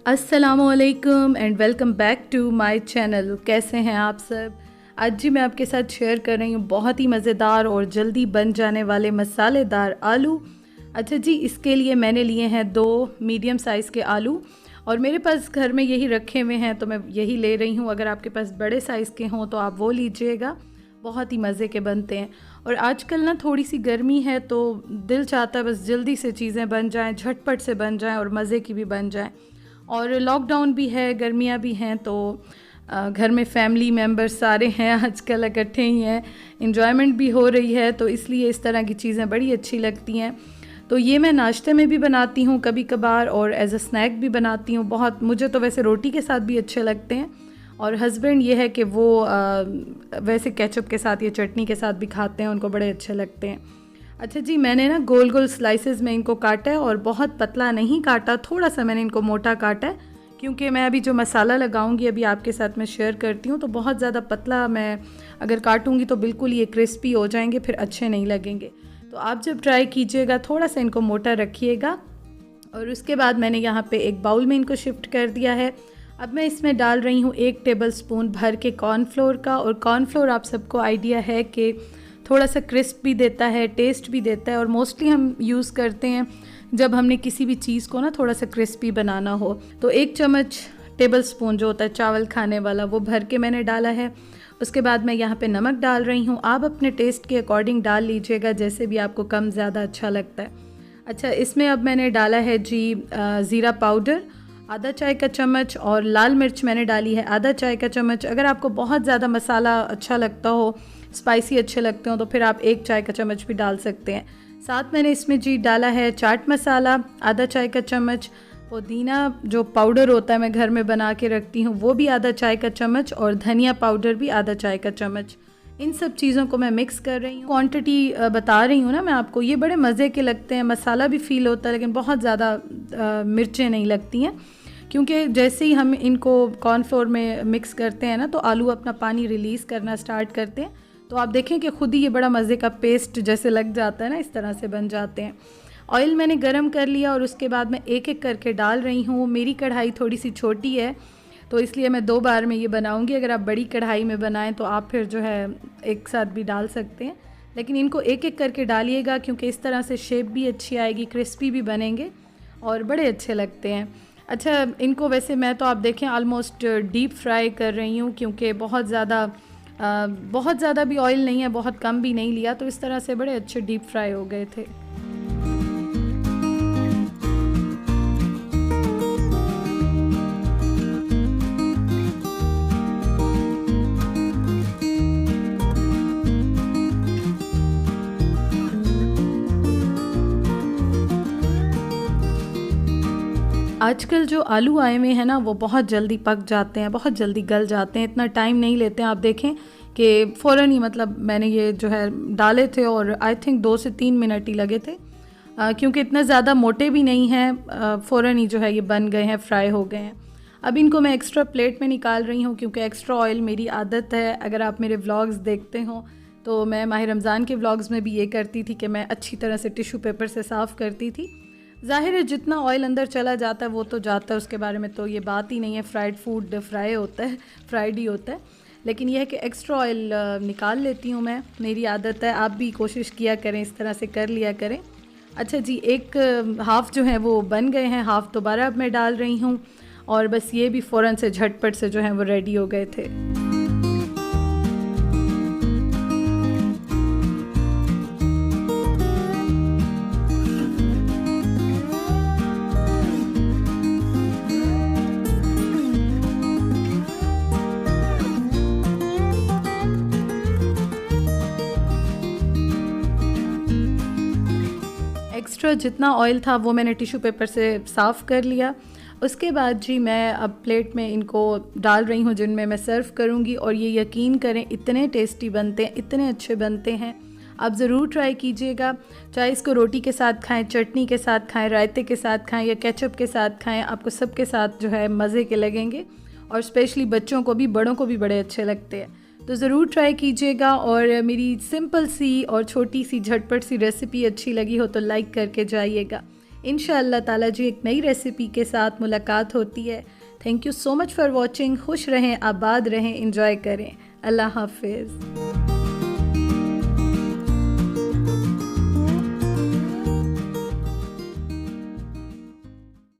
अस्सलामुअलैकुम and welcome back to my channel. कैसे हैं आप सब? आज जी मैं आपके साथ शेयर कर रही हूँ बहुत ही मज़ेदार और जल्दी बन जाने वाले मसालेदार आलू। अच्छा जी, इसके लिए मैंने लिए हैं 2 मीडियम साइज़ के आलू और मेरे पास घर में यही रखे हुए हैं तो मैं यही ले रही हूँ। अगर आपके पास बड़े साइज़ के हों तो आप वो लीजिएगा, बहुत ही मज़े के बनते हैं। और आजकल ना थोड़ी सी गर्मी है तो दिल चाहता है बस जल्दी से चीज़ें बन जाएँ, झटपट से बन जाएँ और मज़े की भी बन जाएँ। और लॉकडाउन भी है, गर्मियाँ भी हैं तो घर में फैमिली मेम्बर्स सारे हैं आजकल, इकट्ठे ही हैं, इन्जॉयमेंट भी हो रही है तो इसलिए इस तरह की चीज़ें बड़ी अच्छी लगती हैं। तो ये मैं नाश्ते में भी बनाती हूँ कभी कभार और एज अ स्नैक भी बनाती हूँ। बहुत मुझे तो वैसे रोटी के साथ भी अच्छे लगते हैं और हस्बैंड ये है कि वो वैसे केचप के साथ या चटनी के साथ भी खाते हैं, उनको बड़े अच्छे लगते हैं। अच्छा जी, मैंने ना गोल गोल स्लाइसेस में इनको काटा है और बहुत पतला नहीं काटा, थोड़ा सा मैंने इनको मोटा काटा है क्योंकि मैं अभी जो मसाला लगाऊंगी अभी आपके साथ मैं शेयर करती हूँ तो बहुत ज़्यादा पतला मैं अगर काटूंगी तो बिल्कुल ये क्रिस्पी हो जाएंगे, फिर अच्छे नहीं लगेंगे। तो आप जब ट्राई कीजिएगा थोड़ा सा इनको मोटा रखिएगा। और उसके बाद मैंने यहाँ पे एक बाउल में इनको शिफ्ट कर दिया है। अब मैं इसमें डाल रही हूँ 1 टेबलस्पून भर के कॉर्नफ्लोर का। और कॉर्नफ्लोर आप सबको आइडिया है कि थोड़ा सा क्रिस्प भी देता है, टेस्ट भी देता है और मोस्टली हम यूज़ करते हैं जब हमने किसी भी चीज़ को ना थोड़ा सा क्रिस्पी बनाना हो। तो 1 चम्मच टेबलस्पून जो होता है चावल खाने वाला वो भर के मैंने डाला है। उसके बाद मैं यहाँ पे नमक डाल रही हूँ, आप अपने टेस्ट के अकॉर्डिंग डाल लीजिएगा, जैसे भी आपको कम ज़्यादा अच्छा लगता है। अच्छा, इसमें अब मैंने डाला है जी ज़ीरा पाउडर आधा चाय का चम्मच और लाल मिर्च मैंने डाली है आधा चाय का चम्मच। अगर आपको बहुत ज़्यादा मसाला अच्छा लगता हो, स्पाइसी अच्छे लगते हो तो फिर आप 1 चाय का चम्मच भी डाल सकते हैं। साथ मैंने इसमें जी डाला है चाट मसाला आधा चाय का चम्मच, पुदीना जो पाउडर होता है मैं घर में बना के रखती हूँ वो भी आधा चाय का चम्मच और धनिया पाउडर भी आधा चाय का चम्मच। इन सब चीज़ों को मैं मिक्स कर रही हूँ। क्वांटिटी बता रही हूँ ना मैं आपको, ये बड़े मज़े के लगते हैं, मसाला भी फील होता है लेकिन बहुत ज़्यादा मिर्चें नहीं लगती हैं क्योंकि जैसे ही हम इनको कॉर्नफ्लोर में मिक्स करते हैं ना तो आलू अपना पानी रिलीज़ करना स्टार्ट करते हैं। तो आप देखें कि खुद ही ये बड़ा मज़े का पेस्ट जैसे लग जाता है ना, इस तरह से बन जाते हैं। ऑयल मैंने गरम कर लिया और उसके बाद मैं एक एक करके डाल रही हूँ। मेरी कढ़ाई थोड़ी सी छोटी है तो इसलिए मैं 2 बार में ये बनाऊँगी। अगर आप बड़ी कढ़ाई में बनाएं तो आप फिर जो है एक साथ भी डाल सकते हैं, लेकिन इनको एक एक करके डालिएगा क्योंकि इस तरह से शेप भी अच्छी आएगी, क्रिस्पी भी बनेंगे और बड़े अच्छे लगते हैं। अच्छा, इनको वैसे मैं तो आप देखें ऑलमोस्ट डीप फ्राई कर रही हूँ क्योंकि बहुत ज़्यादा भी ऑयल नहीं है, बहुत कम भी नहीं लिया, तो इस तरह से बड़े अच्छे डीप फ्राई हो गए थे। आजकल जो आलू आए हुए हैं ना वो बहुत जल्दी पक जाते हैं, बहुत जल्दी गल जाते हैं, इतना टाइम नहीं लेते हैं। आप देखें कि फ़ौरन ही मतलब मैंने ये जो है डाले थे और आई थिंक 2 से 3 मिनट ही लगे थे क्योंकि इतने ज़्यादा मोटे भी नहीं हैं, फ़ौरन ही जो है ये बन गए हैं, फ्राई हो गए हैं। अब इनको मैं एक्स्ट्रा प्लेट में निकाल रही हूँ क्योंकि एक्स्ट्रा ऑयल मेरी आदत है। अगर आप मेरे व्लॉग्स देखते हो तो मैं माह रमज़ान के व्लॉग्स में भी ये करती थी कि मैं अच्छी तरह से टिश्यू पेपर से साफ़ करती थी। ज़ाहिर है जितना ऑयल अंदर चला जाता है वो तो जाता है, उसके बारे में तो ये बात ही नहीं है, फ्राइड फूड फ्राई होता है, फ्राइड ही होता है। लेकिन यह है कि एक्स्ट्रा ऑयल निकाल लेती हूँ मैं, मेरी आदत है, आप भी कोशिश किया करें, इस तरह से कर लिया करें। अच्छा जी, एक हाफ़ जो है वो बन गए हैं, हाफ़ दोबारा अब मैं डाल रही हूँ और बस ये भी फ़ौरन से झटपट से जो है वो रेडी हो गए थे। एक्स्ट्रा जितना ऑयल था वो मैंने टिश्यू पेपर से साफ़ कर लिया। उसके बाद जी मैं अब प्लेट में इनको डाल रही हूँ जिनमें मैं सर्व करूँगी और ये यकीन करें इतने टेस्टी बनते हैं, इतने अच्छे बनते हैं, आप ज़रूर ट्राई कीजिएगा। चाहे इसको रोटी के साथ खाएं, चटनी के साथ खाएं, रायते के साथ खाएं या केचप के साथ खाएं, आपको सबके साथ जो है मज़े के लगेंगे और स्पेशली बच्चों को भी, बड़ों को भी बड़े अच्छे लगते हैं। तो ज़रूर ट्राई कीजिएगा और मेरी सिंपल सी और छोटी सी झटपट सी रेसिपी अच्छी लगी हो तो लाइक करके जाइएगा। इंशाअल्लाह ताला जी एक नई रेसिपी के साथ मुलाकात होती है। Thank you so much for watching. खुश रहें, आबाद रहें, इंजॉय करें। अल्लाह हाफिज़।